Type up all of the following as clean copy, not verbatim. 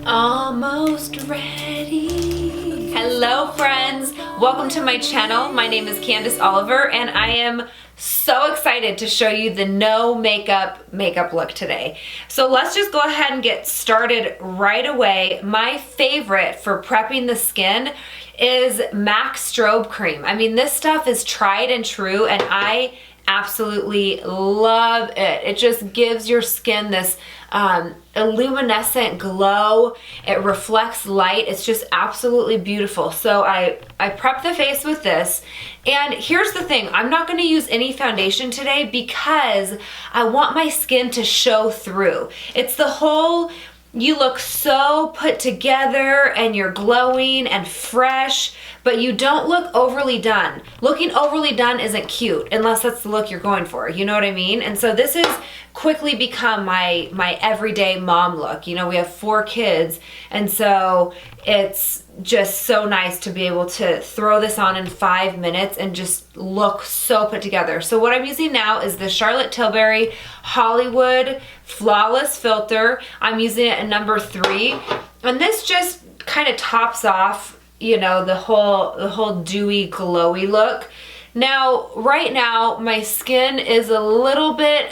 Almost ready. Hello friends, welcome to my channel. My name is Candace Oliver and I am so excited to show you the no makeup look today. So let's just go ahead and get started right away. My favorite for prepping the skin is MAC Strobe Cream. I mean, this stuff is tried and true and I absolutely love it. It just gives your skin this illuminescent glow. It reflects light. It's just absolutely beautiful. So I prep the face with this. And here's the thing, I'm not going to use any foundation today because I want my skin to show through. It's the whole, you look so put together and you're glowing and fresh, but you don't look overly done. Looking overly done isn't cute unless that's the look you're going for, you know what I mean? And so this has quickly become my everyday mom look. You know, we have 4 kids, and so it's just so nice to be able to throw this on in 5 minutes and just look so put together. So what I'm using now is the Charlotte Tilbury Hollywood Flawless Filter. I'm using it in number 3, and this just kind of tops off, you know, the whole dewy, glowy look. Now, right now, my skin is a little bit,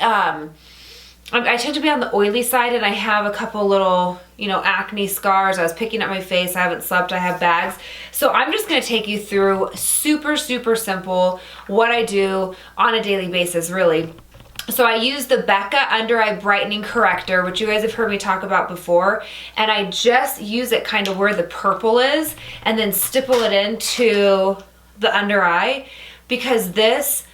I tend to be on the oily side, and I have a couple little, you know, acne scars. I was picking at my face. I haven't slept. I have bags. So I'm just going to take you through super, super simple what I do on a daily basis, really. So I use the Becca Under Eye Brightening Corrector, which you guys have heard me talk about before, and I just use it kind of where the purple is and then stipple it into the under eye because this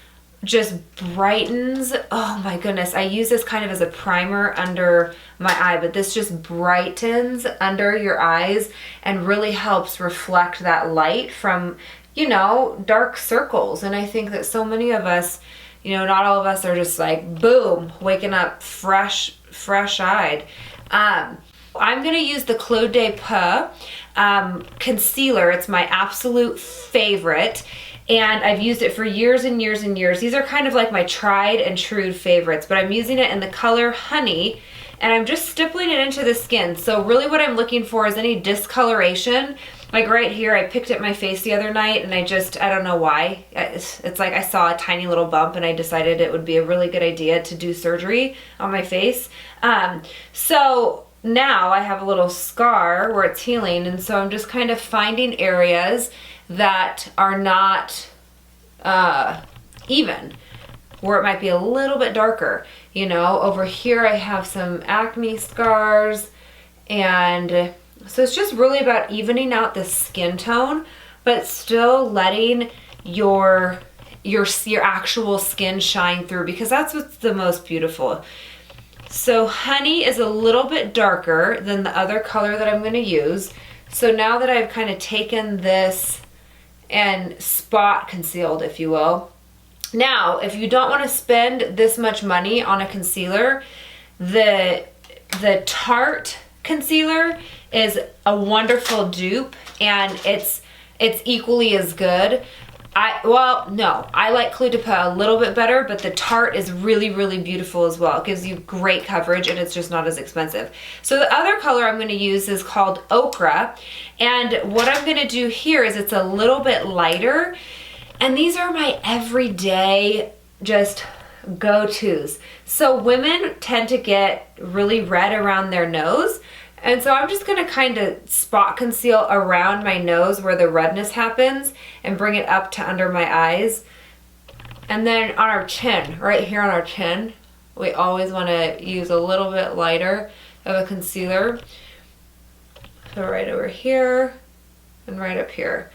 just brightens. Oh my goodness, I use this kind of as a primer under my eye, but this just brightens under your eyes and really helps reflect that light from, you know, dark circles. And I think that so many of us, you know, not all of us are just like, boom, waking up fresh-eyed. I'm going to use the Clea de Peau concealer. It's my absolute favorite, and I've used it for years and years and years. These are kind of like my tried and true favorites, but I'm using it in the color Honey, and I'm just stippling it into the skin. So really what I'm looking for is any discoloration. Like right here, I picked at my face the other night and I don't know why. It's like I saw a tiny little bump and I decided it would be a really good idea to do surgery on my face. So now I have a little scar where it's healing, and so I'm just kind of finding areas that are not even, where it might be a little bit darker. You know, over here I have some acne scars, and so it's just really about evening out the skin tone, but still letting your actual skin shine through, because that's what's the most beautiful. So Honey is a little bit darker than the other color that I'm going to use. So now that I've kind of taken this and spot concealed, if you will. Now, if you don't want to spend this much money on a concealer, the Tarte Concealer is a wonderful dupe, and it's equally as good. I like Clea de Peau a little bit better, but the Tarte is really, really beautiful as well. It gives you great coverage, and it's just not as expensive. So the other color I'm going to use is called Ochre, and what I'm going to do here is it's a little bit lighter, and these are my everyday just go-tos. So women tend to get really red around their nose, and so I'm just going to kind of spot conceal around my nose where the redness happens and bring it up to under my eyes. And then on our chin, right here on our chin, we always want to use a little bit lighter of a concealer. So right over here and right up here.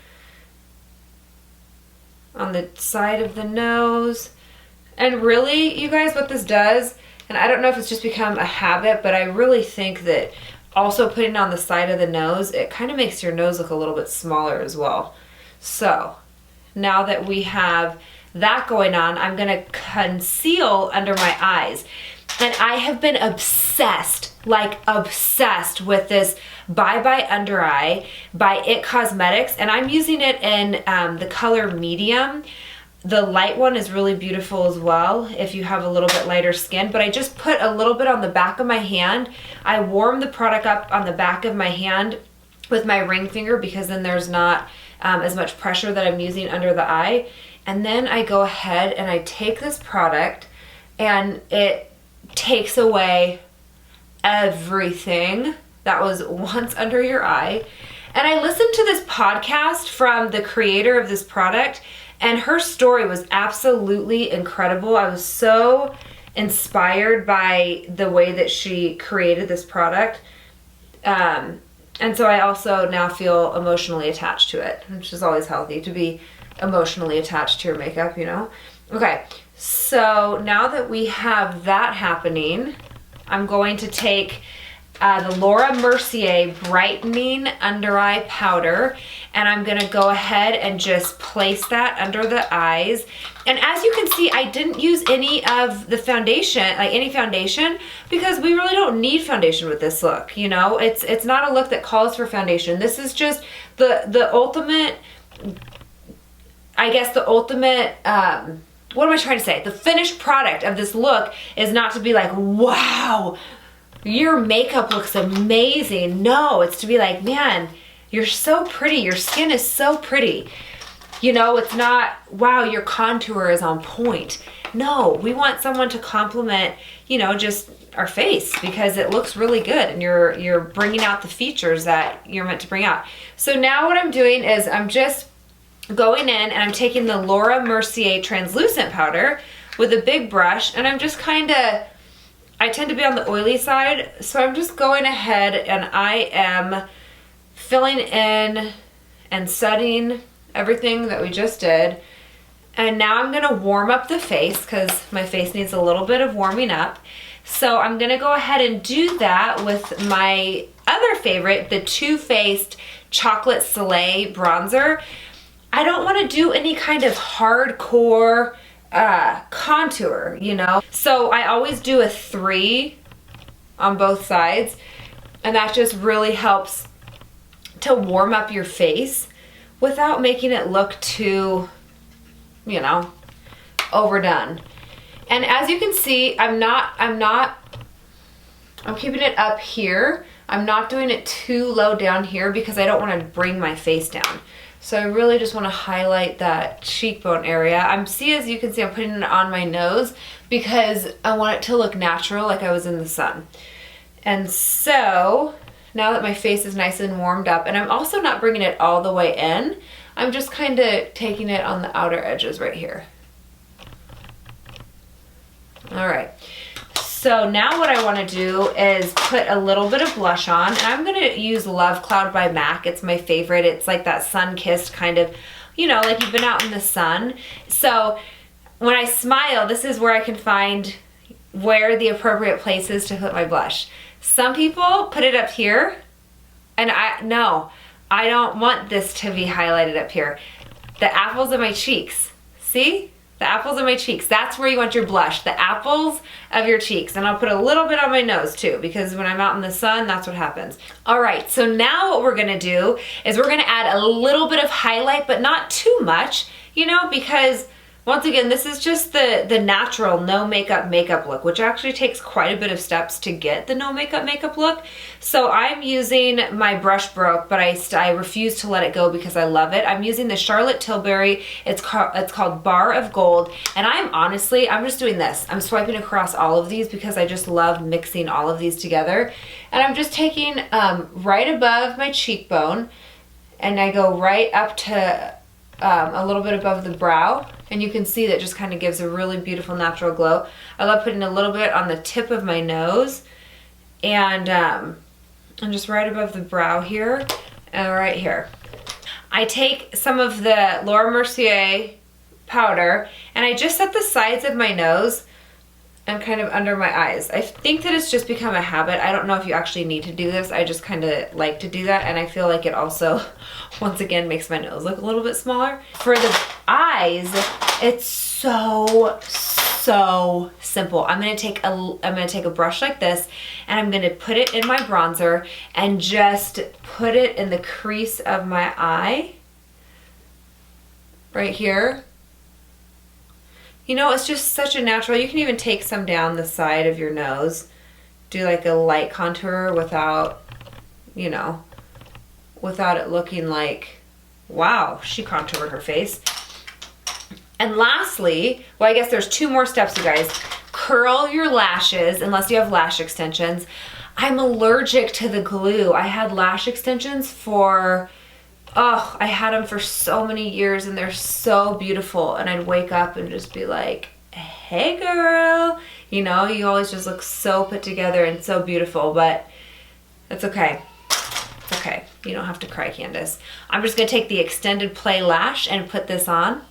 On the side of the nose. And really, you guys, what this does, and I don't know if it's just become a habit, but I really think that also putting it on the side of the nose, it kind of makes your nose look a little bit smaller as well. So now that we have that going on, I'm going to conceal under my eyes. And I have been obsessed, like obsessed with this Bye Bye Under Eye by It Cosmetics, and I'm using it in the color medium. The light one is really beautiful as well if you have a little bit lighter skin, but I just put a little bit on the back of my hand. I warm the product up on the back of my hand with my ring finger because then there's not as much pressure that I'm using under the eye. And then I go ahead and I take this product and it takes away everything that was once under your eye. And I listened to this podcast from the creator of this product, and her story was absolutely incredible. I was so inspired by the way that she created this product. And so I also now feel emotionally attached to it, which is always healthy to be emotionally attached to your makeup, you know? Okay, so now that we have that happening, I'm going to take the Laura Mercier Brightening Under Eye Powder, and I'm gonna go ahead and just place that under the eyes. And as you can see, I didn't use any of the foundation, like any foundation, because we really don't need foundation with this look, you know? It's not a look that calls for foundation. This is just the ultimate, I guess the ultimate, what am I trying to say? The finished product of this look is not to be like, wow, your makeup looks amazing. No, it's to be like, man, you're so pretty. Your skin is so pretty. You know, it's not, wow, your contour is on point. No, we want someone to compliment, you know, just our face because it looks really good and you're bringing out the features that you're meant to bring out. So now what I'm doing is I'm just going in and I'm taking the Laura Mercier translucent powder with a big brush, and I'm just kind of, I tend to be on the oily side, so I'm just going ahead and I am filling in and setting everything that we just did. And now I'm gonna warm up the face because my face needs a little bit of warming up. So I'm gonna go ahead and do that with my other favorite, the Too Faced Chocolate Soleil bronzer. I don't wanna do any kind of hardcore contour, you know? So I always do a 3 on both sides, and that just really helps to warm up your face without making it look too, you know, overdone. And as you can see, I'm keeping it up here. I'm not doing it too low down here because I don't want to bring my face down. So I really just want to highlight that cheekbone area. As you can see, I'm putting it on my nose because I want it to look natural, like I was in the sun. And so now that my face is nice and warmed up, and I'm also not bringing it all the way in, I'm just kind of taking it on the outer edges right here. All right. So now what I want to do is put a little bit of blush on, and I'm going to use Love Cloud by MAC. It's my favorite. It's like that sun-kissed kind of, you know, like you've been out in the sun. So when I smile, this is where I can find where the appropriate place is to put my blush. Some people put it up here, and no, I don't want this to be highlighted up here. The apples of my cheeks, see? The apples of my cheeks, that's where you want your blush, the apples of your cheeks. And I'll put a little bit on my nose too, because when I'm out in the sun, that's what happens. All right, so now what we're gonna do is we're gonna add a little bit of highlight, but not too much, you know, because once again, this is just the natural no makeup look, which actually takes quite a bit of steps to get the no makeup look. So I'm using my brush broke, but I refuse to let it go because I love it. I'm using the Charlotte Tilbury. It's called Bar of Gold, and I'm just doing this. I'm swiping across all of these because I just love mixing all of these together. And I'm just taking right above my cheekbone, and I go right up to a little bit above the brow, and you can see that just kind of gives a really beautiful natural glow. I love putting a little bit on the tip of my nose and just right above the brow here and right here. I take some of the Laura Mercier powder and I just set the sides of my nose and kind of under my eyes. I think that it's just become a habit. I don't know if you actually need to do this. I just kind of like to do that, and I feel like it also, once again, makes my nose look a little bit smaller. For the eyes, it's so simple. I'm gonna take a brush like this, and I'm gonna put it in my bronzer and just put it in the crease of my eye, right here. You know, it's just such a natural, you can even take some down the side of your nose. Do like a light contour without, you know, without it looking like, wow, she contoured her face. And lastly, well, I guess there's 2 more steps, you guys. Curl your lashes, unless you have lash extensions. I'm allergic to the glue. I had lash extensions for, oh, I had them for so many years and they're so beautiful. And I'd wake up and just be like, hey girl, you know, you always just look so put together and so beautiful, but it's okay. It's okay. You don't have to cry, Candace. I'm just gonna take the extended play lash and put this on.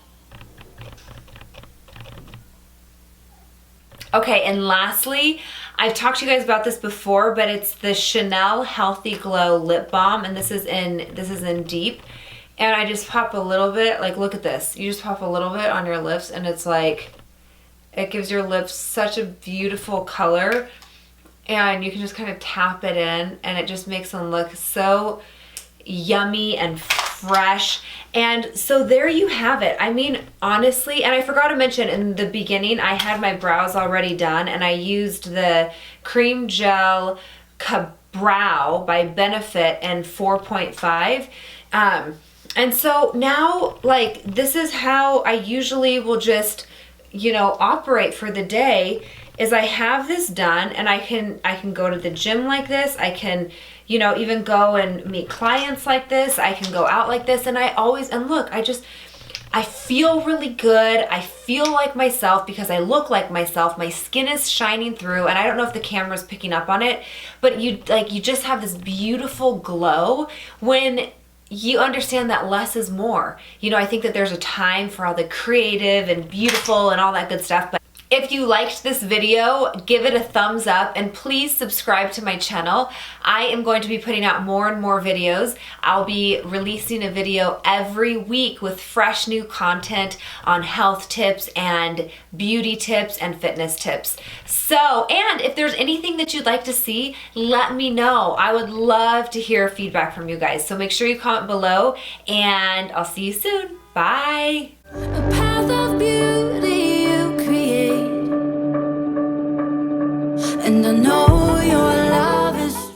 Okay, and lastly, I've talked to you guys about this before, but it's the Chanel Healthy Glow Lip Balm, and this is in Deep. And I just pop a little bit, like look at this. You just pop a little bit on your lips and it's like, it gives your lips such a beautiful color. And you can just kind of tap it in and it just makes them look so yummy and fresh. And so there you have it. I mean, honestly, and I forgot to mention in the beginning, I had my brows already done and I used the Cream Gel Brow by Benefit in 4.5. And so now, like, this is how I usually will just, you know, operate for the day, is I have this done and I can go to the gym like this. I can, you know, even go and meet clients like this. I can go out like this. And I always, and look, I feel really good. I feel like myself because I look like myself. My skin is shining through, and I don't know if the camera's picking up on it, but you just have this beautiful glow when you understand that less is more. You know, I think that there's a time for all the creative and beautiful and all that good stuff, but if you liked this video, give it a thumbs up and please subscribe to my channel. I am going to be putting out more and more videos. I'll be releasing a video every week with fresh new content on health tips and beauty tips and fitness tips. So, and if there's anything that you'd like to see, let me know. I would love to hear feedback from you guys. So make sure you comment below and I'll see you soon. Bye.